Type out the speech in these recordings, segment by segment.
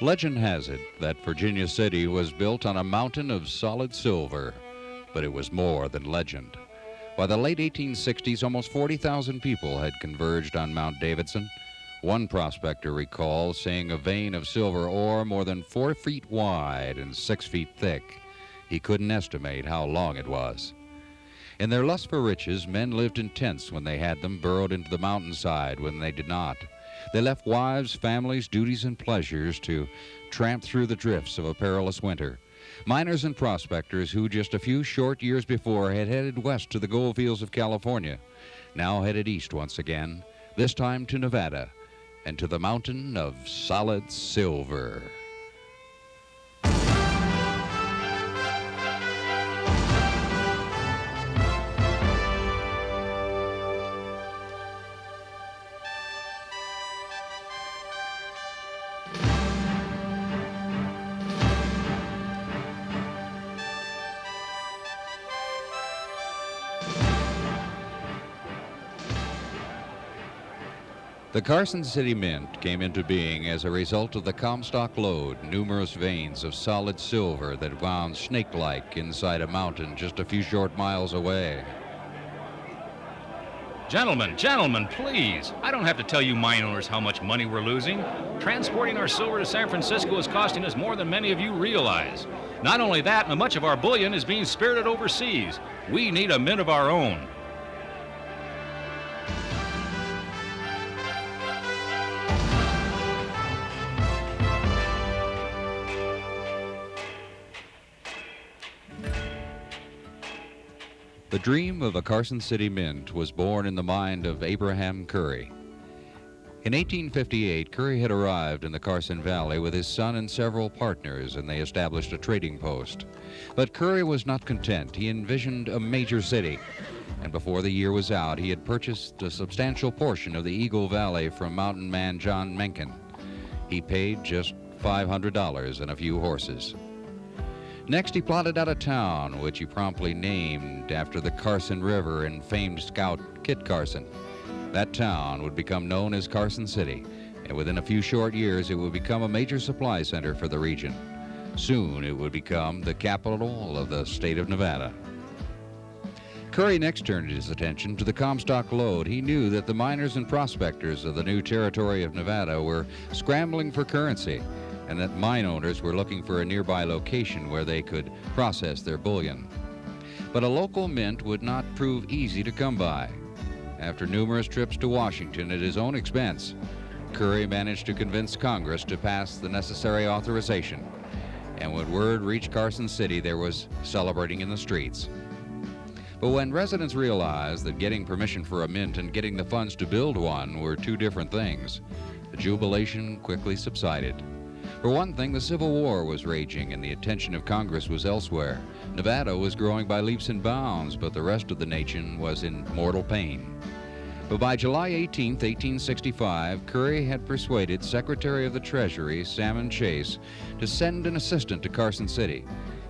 Legend has it that Virginia City was built on a mountain of solid silver, but it was more than legend. By the late 1860s, almost 40,000 people had converged on Mount Davidson. One prospector recalls seeing a vein of silver ore more than 4 feet wide and 6 feet thick. He couldn't estimate how long it was. In their lust for riches, men lived in tents when they had them, burrowed into the mountainside when they did not. They left wives, families, duties, and pleasures to tramp through the drifts of a perilous winter. Miners and prospectors who just a few short years before had headed west to the gold fields of California, now headed east once again, this time to Nevada and to the mountain of solid silver. The Carson City Mint came into being as a result of the Comstock Lode, numerous veins of solid silver that wound snake-like inside a mountain just a few short miles away. Gentlemen, please. I don't have to tell you mine owners how much money we're losing. Transporting our silver to San Francisco is costing us more than many of you realize. Not only that, but much of our bullion is being spirited overseas. We need a mint of our own. The dream of a Carson City Mint was born in the mind of Abraham Curry. In 1858, Curry had arrived in the Carson Valley with his son and several partners, and they established a trading post. But Curry was not content. He envisioned a major city, and before the year was out, he had purchased a substantial portion of the Eagle Valley from mountain man John Mencken. He paid just $500 and a few horses. Next, he plotted out a town, which he promptly named after the Carson River and famed scout Kit Carson. That town would become known as Carson City, and within a few short years, it would become a major supply center for the region. Soon, it would become the capital of the state of Nevada. Curry next turned his attention to the Comstock Lode. He knew that the miners and prospectors of the new territory of Nevada were scrambling for currency, and that mine owners were looking for a nearby location where they could process their bullion. But a local mint would not prove easy to come by. After numerous trips to Washington at his own expense, Curry managed to convince Congress to pass the necessary authorization. And when word reached Carson City, there was celebrating in the streets. But when residents realized that getting permission for a mint and getting the funds to build one were two different things, the jubilation quickly subsided. For one thing, the Civil War was raging and the attention of Congress was elsewhere. Nevada was growing by leaps and bounds, but the rest of the nation was in mortal pain. But by July 18, 1865, Curry had persuaded Secretary of the Treasury, Salmon Chase, to send an assistant to Carson City.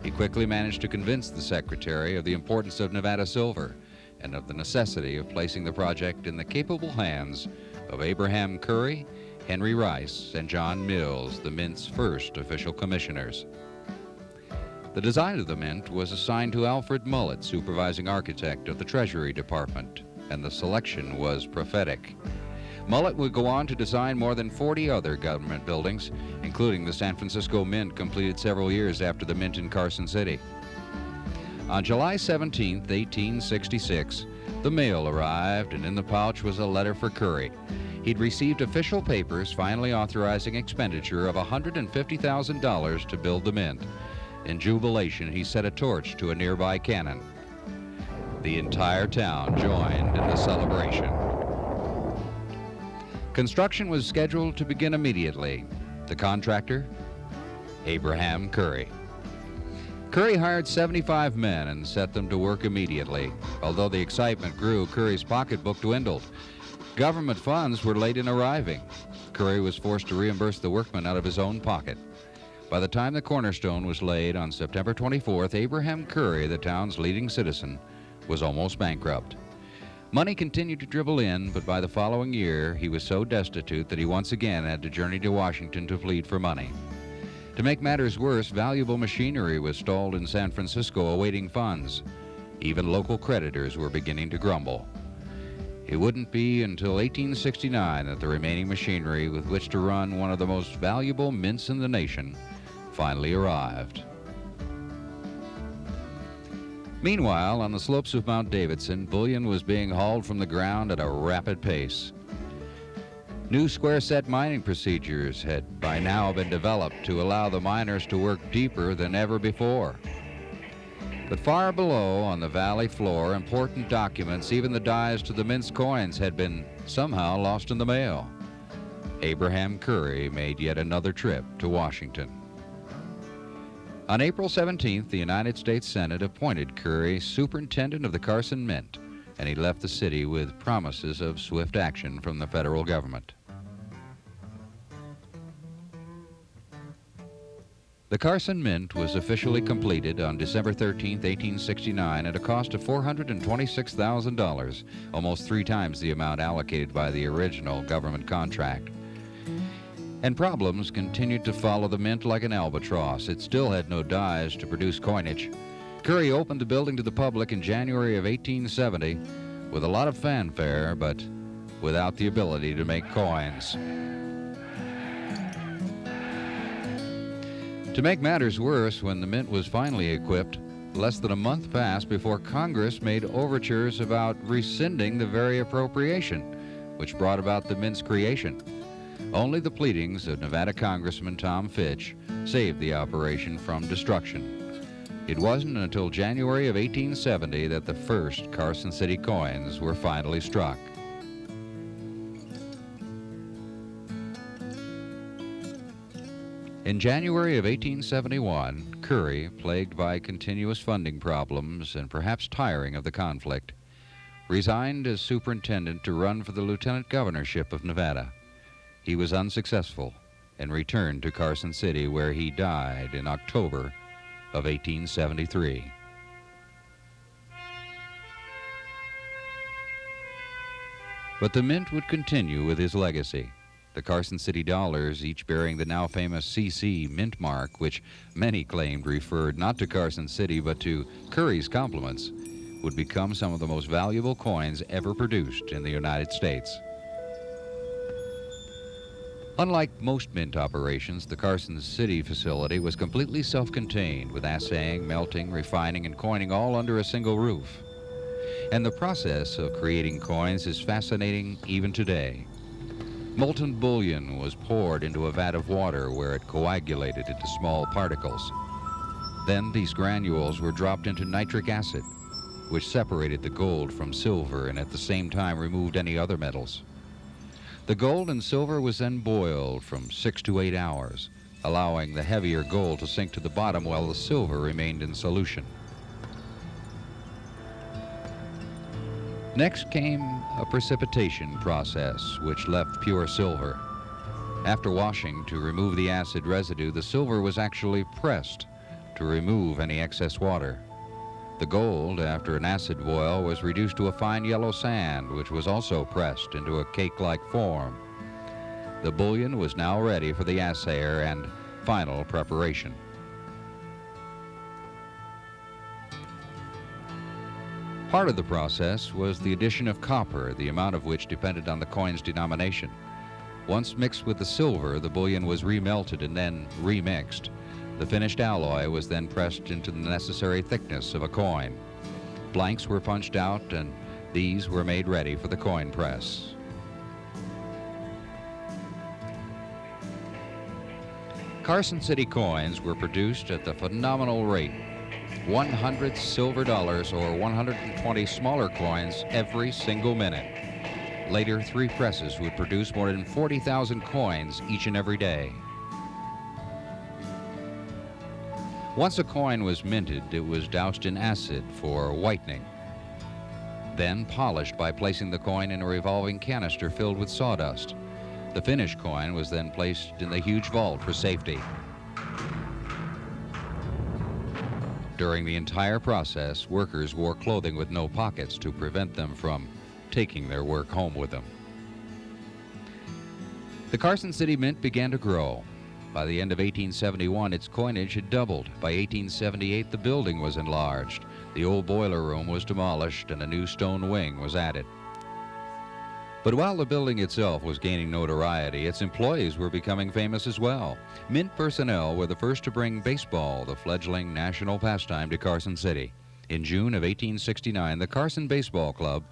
He quickly managed to convince the Secretary of the importance of Nevada silver and of the necessity of placing the project in the capable hands of Abraham Curry, Henry Rice, and John Mills, the Mint's first official commissioners. The design of the Mint was assigned to Alfred Mullett, supervising architect of the Treasury Department, and the selection was prophetic. Mullett would go on to design more than 40 other government buildings, including the San Francisco Mint, completed several years after the Mint in Carson City. On July 17, 1866, the mail arrived, and in the pouch was a letter for Curry. He'd received official papers finally authorizing expenditure of $150,000 to build the Mint. In jubilation, he set a torch to a nearby cannon. The entire town joined in the celebration. Construction was scheduled to begin immediately. The contractor, Abraham Curry. Curry hired 75 men and set them to work immediately. Although the excitement grew, Curry's pocketbook dwindled. Government funds were late in arriving. Curry was forced to reimburse the workmen out of his own pocket. By the time the cornerstone was laid on September 24th, Abraham Curry, the town's leading citizen, was almost bankrupt. Money continued to dribble in, but by the following year, he was so destitute that he once again had to journey to Washington to plead for money. To make matters worse, valuable machinery was stalled in San Francisco awaiting funds. Even local creditors were beginning to grumble. It wouldn't be until 1869 that the remaining machinery with which to run one of the most valuable mints in the nation finally arrived. Meanwhile, on the slopes of Mount Davidson, bullion was being hauled from the ground at a rapid pace. New square-set mining procedures had by now been developed to allow the miners to work deeper than ever before. But far below, on the valley floor, important documents, even the dies to the mint's coins, had been somehow lost in the mail. Abraham Curry made yet another trip to Washington. On April 17th, the United States Senate appointed Curry superintendent of the Carson Mint, and he left the city with promises of swift action from the federal government. The Carson Mint was officially completed on December 13, 1869, at a cost of $426,000, almost 3 times the amount allocated by the original government contract. And problems continued to follow the mint like an albatross. It still had no dies to produce coinage. Curry opened the building to the public in January of 1870 with a lot of fanfare, but without the ability to make coins. To make matters worse, when the mint was finally equipped, less than a month passed before Congress made overtures about rescinding the very appropriation, which brought about the mint's creation. Only the pleadings of Nevada Congressman Tom Fitch saved the operation from destruction. It wasn't until January of 1870 that the first Carson City coins were finally struck. In January of 1871, Curry, plagued by continuous funding problems and perhaps tiring of the conflict, resigned as superintendent to run for the lieutenant governorship of Nevada. He was unsuccessful and returned to Carson City, where he died in October of 1873. But the mint would continue with his legacy. The Carson City dollars, each bearing the now famous CC mint mark, which many claimed referred not to Carson City but to Curry's compliments, would become some of the most valuable coins ever produced in the United States. Unlike most mint operations, the Carson City facility was completely self-contained, with assaying, melting, refining, and coining all under a single roof. And the process of creating coins is fascinating even today. Molten bullion was poured into a vat of water where it coagulated into small particles. Then these granules were dropped into nitric acid, which separated the gold from silver and at the same time removed any other metals. The gold and silver was then boiled from 6 to 8 hours, allowing the heavier gold to sink to the bottom while the silver remained in solution. Next came a precipitation process, which left pure silver. After washing to remove the acid residue, the silver was actually pressed to remove any excess water. The gold, after an acid boil, was reduced to a fine yellow sand, which was also pressed into a cake-like form. The bullion was now ready for the assayer and final preparation. Part of the process was the addition of copper, the amount of which depended on the coin's denomination. Once mixed with the silver, the bullion was remelted and then remixed. The finished alloy was then pressed into the necessary thickness of a coin. Blanks were punched out, and these were made ready for the coin press. Carson City coins were produced at the phenomenal rate: 100 silver dollars or 120 smaller coins every single minute. Later, 3 presses would produce more than 40,000 coins each and every day. Once a coin was minted, it was doused in acid for whitening, then polished by placing the coin in a revolving canister filled with sawdust. The finished coin was then placed in the huge vault for safety. During the entire process, workers wore clothing with no pockets to prevent them from taking their work home with them. The Carson City Mint began to grow. By the end of 1871, its coinage had doubled. By 1878, the building was enlarged. The old boiler room was demolished and a new stone wing was added. But while the building itself was gaining notoriety, its employees were becoming famous as well. Mint personnel were the first to bring baseball, the fledgling national pastime, to Carson City. In June of 1869, the Carson Baseball Club,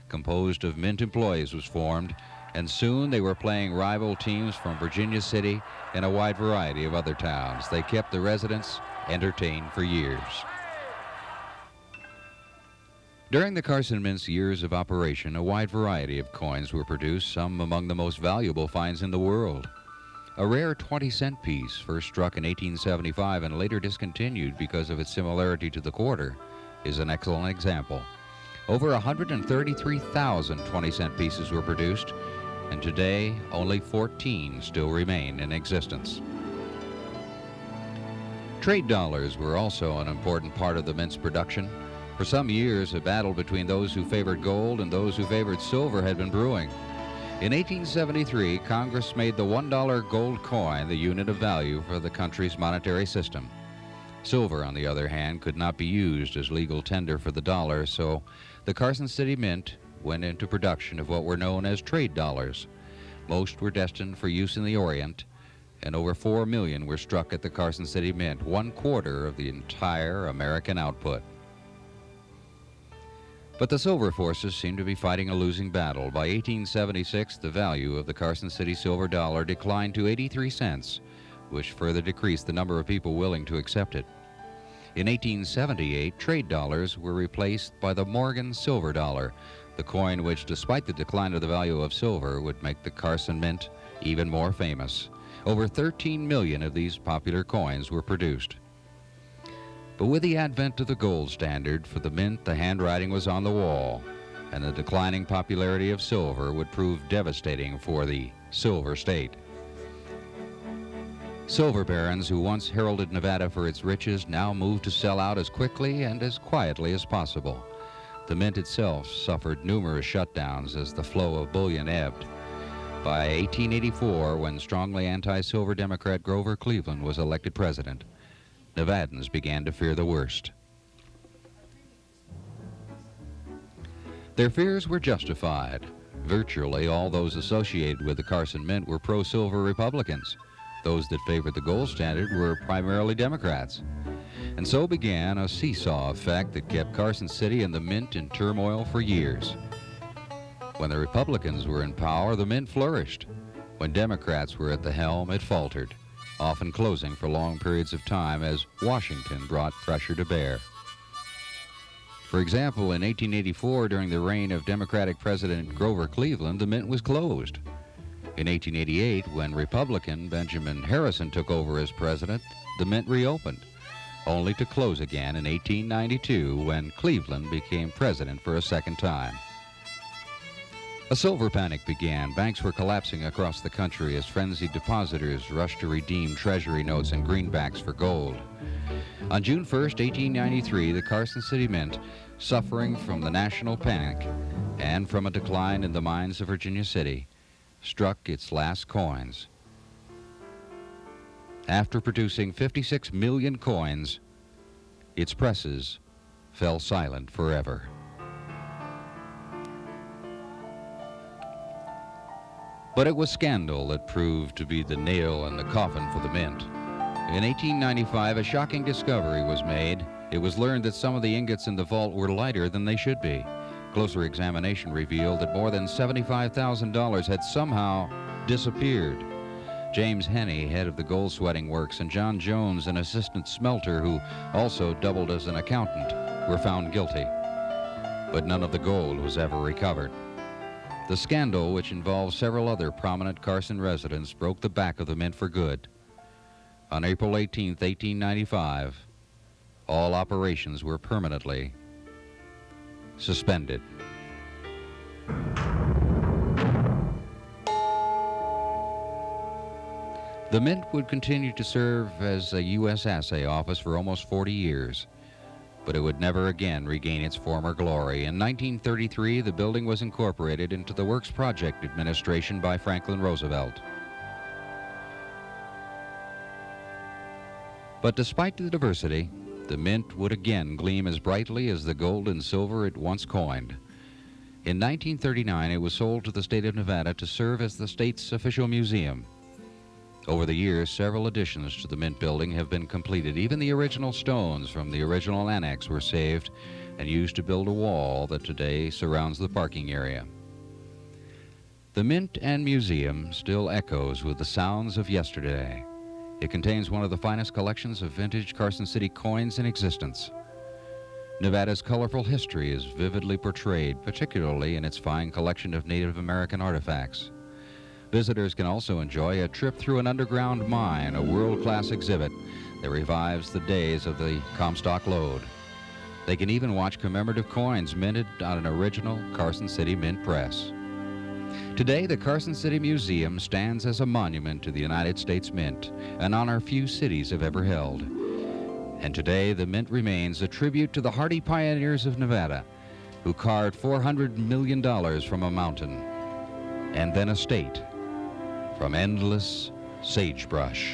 composed of Mint employees, was formed, and soon they were playing rival teams from Virginia City and a wide variety of other towns. They kept the residents entertained for years. During the Carson Mint's years of operation, a wide variety of coins were produced, some among the most valuable finds in the world. A rare 20-cent piece, first struck in 1875 and later discontinued because of its similarity to the quarter, is an excellent example. Over 133,000 20-cent pieces were produced, and today only 14 still remain in existence. Trade dollars were also an important part of the Mint's production. For some years, a battle between those who favored gold and those who favored silver had been brewing. In 1873, Congress made the $1 gold coin the unit of value for the country's monetary system. Silver, on the other hand, could not be used as legal tender for the dollar, so the Carson City Mint went into production of what were known as trade dollars. Most were destined for use in the Orient, and over 4 million were struck at the Carson City Mint, 1/4 of the entire American output. But the silver forces seemed to be fighting a losing battle. By 1876, the value of the Carson City silver dollar declined to 83 cents, which further decreased the number of people willing to accept it. In 1878, trade dollars were replaced by the Morgan silver dollar, the coin which, despite the decline of the value of silver, would make the Carson Mint even more famous. Over 13 million of these popular coins were produced. But with the advent of the gold standard for the Mint, the handwriting was on the wall, and the declining popularity of silver would prove devastating for the Silver State. Silver barons who once heralded Nevada for its riches now moved to sell out as quickly and as quietly as possible. The Mint itself suffered numerous shutdowns as the flow of bullion ebbed. By 1884, when strongly anti-silver Democrat Grover Cleveland was elected president, Nevadans began to fear the worst. Their fears were justified. Virtually all those associated with the Carson Mint were pro-silver Republicans. Those that favored the gold standard were primarily Democrats. And so began a seesaw effect that kept Carson City and the Mint in turmoil for years. When the Republicans were in power, the Mint flourished. When Democrats were at the helm, it faltered, often closing for long periods of time as Washington brought pressure to bear. For example, in 1884, during the reign of Democratic President Grover Cleveland, the Mint was closed. In 1888, when Republican Benjamin Harrison took over as president, the Mint reopened, only to close again in 1892 when Cleveland became president for a second time. A silver panic began. Banks were collapsing across the country as frenzied depositors rushed to redeem treasury notes and greenbacks for gold. On June 1st, 1893, the Carson City Mint, suffering from the national panic and from a decline in the mines of Virginia City, struck its last coins. After producing 56 million coins, its presses fell silent forever. But it was scandal that proved to be the nail in the coffin for the Mint. In 1895, a shocking discovery was made. It was learned that some of the ingots in the vault were lighter than they should be. Closer examination revealed that more than $75,000 had somehow disappeared. James Henney, head of the gold sweating works, and John Jones, an assistant smelter who also doubled as an accountant, were found guilty. But none of the gold was ever recovered. The scandal, which involved several other prominent Carson residents, broke the back of the Mint for good. On April 18, 1895, all operations were permanently suspended. The Mint would continue to serve as a U.S. assay office for almost 40 years. but it would never again regain its former glory. In 1933, the building was incorporated into the Works Project Administration by Franklin Roosevelt. But despite the diversity, the mint would again gleam as brightly as the gold and silver it once coined. In 1939, it was sold to the state of Nevada to serve as the state's official museum. Over the years, several additions to the Mint building have been completed. Even the original stones from the original annex were saved and used to build a wall that today surrounds the parking area. The Mint and Museum still echoes with the sounds of yesterday. It contains one of the finest collections of vintage Carson City coins in existence. Nevada's colorful history is vividly portrayed, particularly in its fine collection of Native American artifacts. Visitors can also enjoy a trip through an underground mine, a world-class exhibit that revives the days of the Comstock Lode. They can even watch commemorative coins minted on an original Carson City mint press. Today, the Carson City Museum stands as a monument to the United States Mint, an honor few cities have ever held. And today, the Mint remains a tribute to the hardy pioneers of Nevada, who carved $400 million from a mountain, and then a state from endless sagebrush.